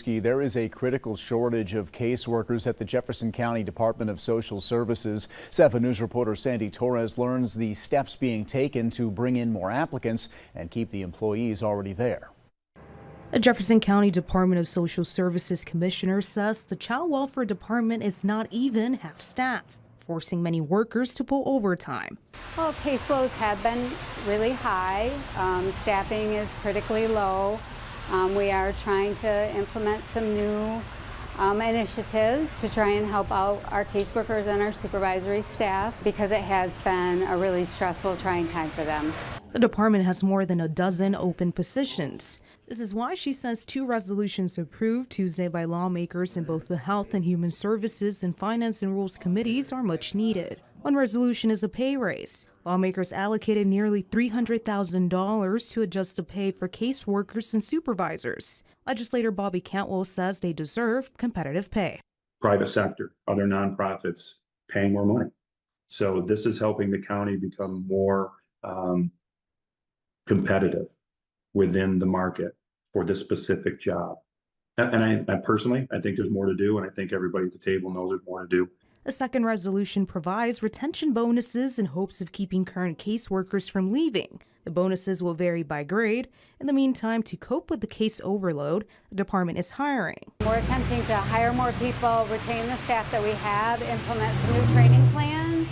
There is a critical shortage of caseworkers at the Jefferson County Department of Social Services. 7 News reporter Sandy Torres learns the steps being taken to bring in more applicants and keep the employees already there. A Jefferson County Department of Social Services commissioner says the Child Welfare Department is not even half staffed, forcing many workers to pull overtime. Well, caseloads have been really high. Staffing is critically low. We are trying to implement some new initiatives to try and help out our caseworkers and our supervisory staff because it has been a really stressful, trying time for them. The department has more than a dozen open positions. This is why she says 2 resolutions approved Tuesday by lawmakers in both the Health and Human Services and Finance and Rules committees are much needed. One resolution is a pay raise. Lawmakers allocated nearly $300,000 to adjust the pay for caseworkers and supervisors. Legislator Bobby Cantwell says they deserve competitive pay. Private sector, other nonprofits paying more money. So this is helping the county become more competitive within the market for this specific job. And I personally, I think there's more to do, and I think everybody at the table knows there's more to do. A second resolution provides retention bonuses in hopes of keeping current caseworkers from leaving. The bonuses will vary by grade. In the meantime, to cope with the case overload, the department is hiring. We're attempting to hire more people, retain the staff that we have, implement some new training plans,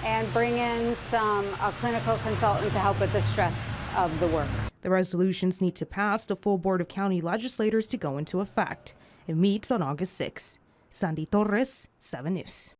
and bring in a clinical consultant to help with the stress of the work. The resolutions need to pass the full board of county legislators to go into effect. It meets on August 6. Sandy Torres, 7 News.